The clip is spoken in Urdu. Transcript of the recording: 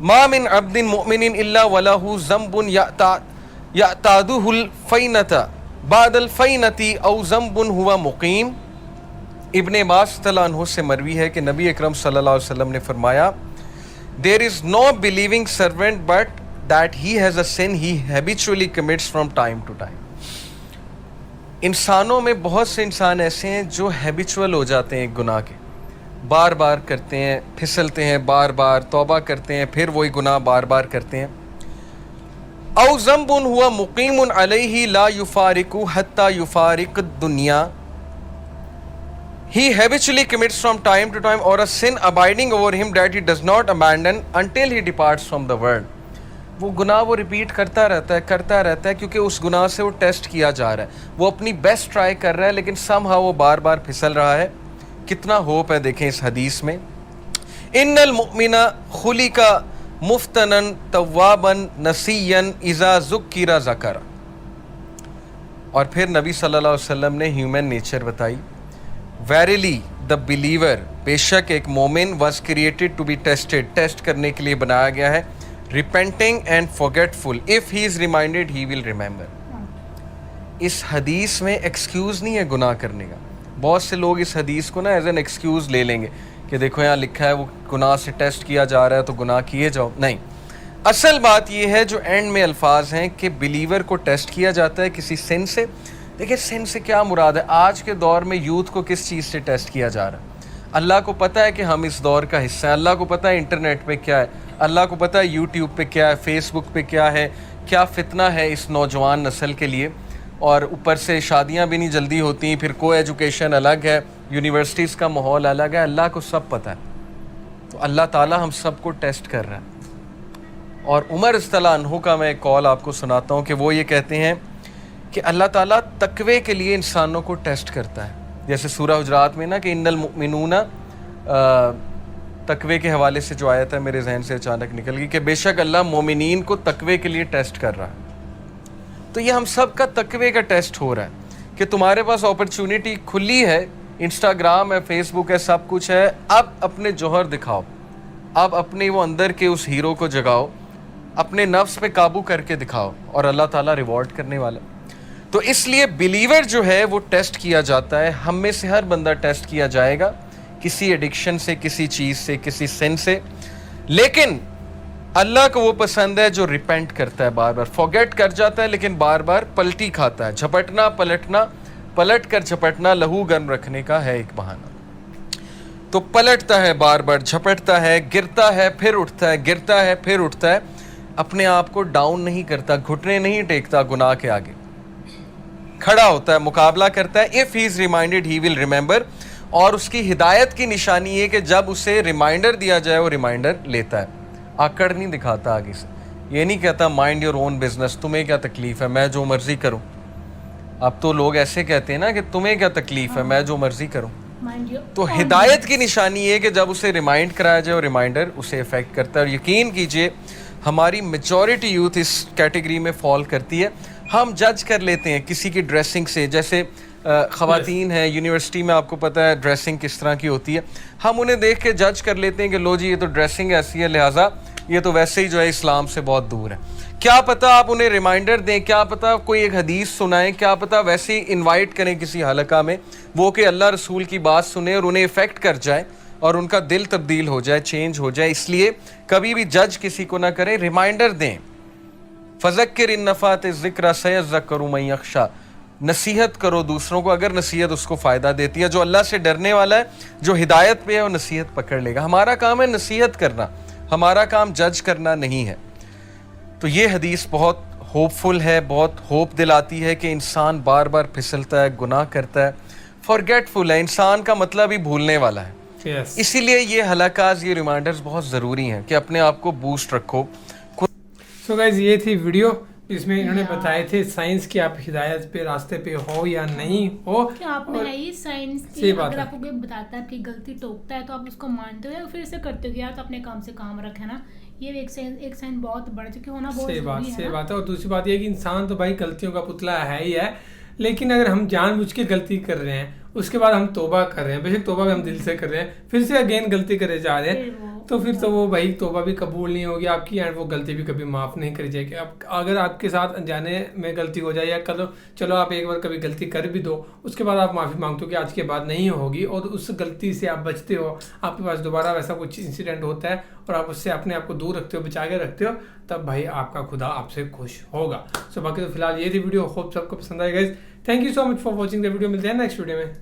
ما من عبد مؤمن الا وله ذنب يعتاده الفینة بعد الفینة او ذنب هو مقیم. ابن عباس رضی اللہ عنہ سے مروی ہے کہ نبی اکرم صلی اللہ علیہ وسلم نے فرمایا there is no believing servant but that he has a sin he habitually commits from time to time. انسانوں میں بہت سے انسان ایسے ہیں جو ہیبیچول ہو جاتے ہیں ایک گناہ کے, بار بار کرتے ہیں, پھسلتے ہیں, بار بار توبہ کرتے ہیں, پھر وہی گناہ بار بار کرتے ہیں. او ذنب ہوا مقیم علیہ لا یفارق حتی یفارق الدنیا, he habitually commits from time to time, or a sin abiding over him that he does not abandon until he departs from the world. وہ گناہ وہ ریپیٹ کرتا رہتا ہے کیونکہ اس گناہ سے وہ ٹیسٹ کیا جا رہا ہے, وہ اپنی بیسٹ ٹرائی کر رہا ہے لیکن سم ہاؤ وہ بار بار پھسل رہا ہے. کتنا ہوپ ہے دیکھیں اس حدیث میں. ان المؤمن خلق مفتنا توابا نسیا اذا ذکر ذکر. اور پھر نبی صلی اللہ علیہ وسلم نے ہیومن نیچر بتائی. Verily the believer, بے شک ایک مومن, was created to be tested, test کرنے کے لیے بنایا گیا ہے, repenting and forgetful, if he is reminded he will remember. اس حدیث میں ایکسکیوز نہیں ہے گناہ کرنے کا. بہت سے لوگ اس حدیث کو نا ایز این ایکسکیوز لے لیں گے کہ دیکھو یہاں لکھا ہے وہ گناہ سے ٹیسٹ کیا جا رہا ہے تو گناہ کیے جاؤ. نہیں, اصل بات یہ ہے جو اینڈ میں الفاظ ہیں کہ بلیور کو ٹیسٹ کیا جاتا ہے کسی سن سے. دیکھیں سن سے کیا مراد ہے؟ آج کے دور میں یوتھ کو کس چیز سے ٹیسٹ کیا جا رہا ہے؟ اللہ کو پتہ ہے کہ ہم اس دور کا حصہ ہیں, اللہ کو پتہ ہے انٹرنیٹ پہ کیا ہے, اللہ کو پتہ ہے یوٹیوب پہ کیا ہے, فیس بک پہ کیا ہے, کیا فتنہ ہے اس نوجوان نسل کے لیے. اور اوپر سے شادیاں بھی نہیں جلدی ہوتی, پھر کو ایجوکیشن الگ ہے, یونیورسٹیز کا ماحول الگ ہے, اللہ کو سب پتہ ہے. تو اللہ تعالیٰ ہم سب کو ٹیسٹ کر رہا ہے. اور عمر رضی اللہ عنہ کا میں ایک کال آپ کو سناتا ہوں کہ وہ یہ کہتے ہیں کہ اللہ تعالیٰ تقوی کے لیے انسانوں کو ٹیسٹ کرتا ہے. جیسے سورہ حجرات میں نا کہ ان المؤمنون, تقوی کے حوالے سے جو آیت ہے میرے ذہن سے اچانک نکل گئی کہ بے شک اللہ مومنین کو تقوی کے لیے ٹیسٹ کر رہا ہے. تو یہ ہم سب کا تقوی کا ٹیسٹ ہو رہا ہے کہ تمہارے پاس اپرچونٹی کھلی ہے, انسٹاگرام ہے, فیس بک ہے, سب کچھ ہے, اب اپنے جوہر دکھاؤ, اب اپنے وہ اندر کے اس ہیرو کو جگاؤ, اپنے نفس پہ قابو کر کے دکھاؤ, اور اللہ تعالیٰ ریوارڈ کرنے والا. تو اس لیے بلیور جو ہے وہ ٹیسٹ کیا جاتا ہے. ہم میں سے ہر بندہ ٹیسٹ کیا جائے گا کسی ایڈکشن سے, کسی چیز سے, کسی سن سے. لیکن اللہ کو وہ پسند ہے جو ریپینٹ کرتا ہے, بار بار فورگیٹ کر جاتا ہے لیکن بار بار پلٹی کھاتا ہے. جھپٹنا پلٹنا, پلٹ کر جھپٹنا لہو گرم رکھنے کا ہے ایک بہانہ. تو پلٹتا ہے, بار بار جھپٹتا ہے, گرتا ہے, پھر اٹھتا ہے, گرتا ہے, پھر اٹھتا ہے. اپنے آپ کو ڈاؤن نہیں کرتا, گھٹنے نہیں ٹیکتا گناہ کے آگے, کھڑا ہوتا ہے, مقابلہ کرتا ہے. if he is reminded he will remember. اور اس کی ہدایت کی نشانی یہ کہ جب اسے ریمائنڈر دیا جائے وہ ریمائنڈر لیتا ہے, آکڑ نہیں دکھاتا آگے سے. یہ نہیں کہتا مائنڈ یور اون بزنس, تمہیں کیا تکلیف ہے, میں جو مرضی کروں. اب تو لوگ ایسے کہتے ہیں نا کہ تمہیں کیا تکلیف ہے, میں جو مرضی کروں. تو ہدایت کی نشانی یہ کہ جب اسے ریمائنڈ کرایا جائے وہ ریمائنڈر اسے افیکٹ کرتا ہے. اور یقین کیجئے ہماری میجورٹی یوتھ اس کیٹیگری میں فال کرتی ہے. ہم جج کر لیتے ہیں کسی کی ڈریسنگ سے, جیسے خواتین ہیں یونیورسٹی میں, آپ کو پتہ ہے ڈریسنگ کس طرح کی ہوتی ہے. ہم انہیں دیکھ کے جج کر لیتے ہیں کہ لو جی یہ تو ڈریسنگ ایسی ہے, لہٰذا یہ تو ویسے ہی جو ہے اسلام سے بہت دور ہے. کیا پتہ آپ انہیں ریمائنڈر دیں, کیا پتہ کوئی ایک حدیث سنائیں, کیا پتہ ویسے ہی انوائٹ کریں کسی حلقہ میں, وہ کہ اللہ رسول کی بات سنیں اور انہیں افیکٹ کر جائے اور ان کا دل تبدیل ہو جائے, چینج ہو جائے. اس لیے کبھی بھی جج کسی کو نہ کریں, ریمائنڈر دیں. فذکر ان نفعت الذکر سیذکر من یخشی, نصیحت کرو دوسروں کو اگر نصیحت اس کو فائدہ دیتی ہے. جو اللہ سے ڈرنے والا ہے, جو ہدایت پہ ہے, وہ نصیحت پکڑ لے گا. ہمارا کام ہے نصیحت کرنا, ہمارا کام جج کرنا نہیں ہے. تو یہ حدیث بہت ہوپ فل ہے, بہت ہوپ دلاتی ہے کہ انسان بار بار پھسلتا ہے, گناہ کرتا ہے, فارگیٹ فل ہے. انسان کا مطلب ہی بھولنے والا ہے. اسی لیے یہ حلقات, یہ ریمائنڈرز بہت ضروری ہیں کہ اپنے آپ کو بوسٹ رکھو. سو گائز یہ تھی ویڈیو جس میں انہوں نے بتائے تھے سائنس کی آپ ہدایت پہ, راستے پہ ہو یا نہیں ہو. کہ آپ میں ہے یہ سائنس کی, اگر آپ کو کوئی بتاتا ہے آپ کی غلطی ٹوکتا ہے تو آپ اس کو مانتے ہو یا پھر اسے کرتے ہو, یار تو اپنے کام سے کام رکھے نا. یہ ایک سائن بہت بڑھ چکی ہونا بہت ضروری ہے. صحیح بات ہے. اور دوسری بات یہ کہ انسان تو بھائی غلطیوں کا پتلا ہے ہی ہے, لیکن اگر ہم جان بوجھ کے غلطی کر رہے ہیں, اس کے بعد ہم توبہ کر رہے ہیں, بے شک توبہ بھی ہم دل سے کر رہے ہیں, پھر سے اگین غلطی کرے جا رہے ہیں, تو پھر تو وہ بھائی توبہ بھی قبول نہیں ہوگی آپ کی اینڈ وہ غلطی بھی کبھی معاف نہیں کری جائے گی. اب اگر آپ کے ساتھ انجانے میں غلطی ہو جائے یا چلو آپ ایک بار کبھی غلطی کر بھی دو, اس کے بعد آپ معافی مانگتے ہو کہ آج کے بعد نہیں ہوگی, اور اس غلطی سے آپ بچتے ہو, آپ کے پاس دوبارہ ویسا کچھ انسیڈنٹ ہوتا ہے اور آپ اس سے اپنے آپ کو دور رکھتے ہو, بچا کے رکھتے ہو, تب بھائی آپ کا خدا آپ سے خوش ہوگا. سو باقی تو فی الحال یہ تھی ویڈیو, ہوپ سب کو پسند آئے گا. Thank you so much for watching the video. ملتے ہیں نیکسٹ ویڈیو میں.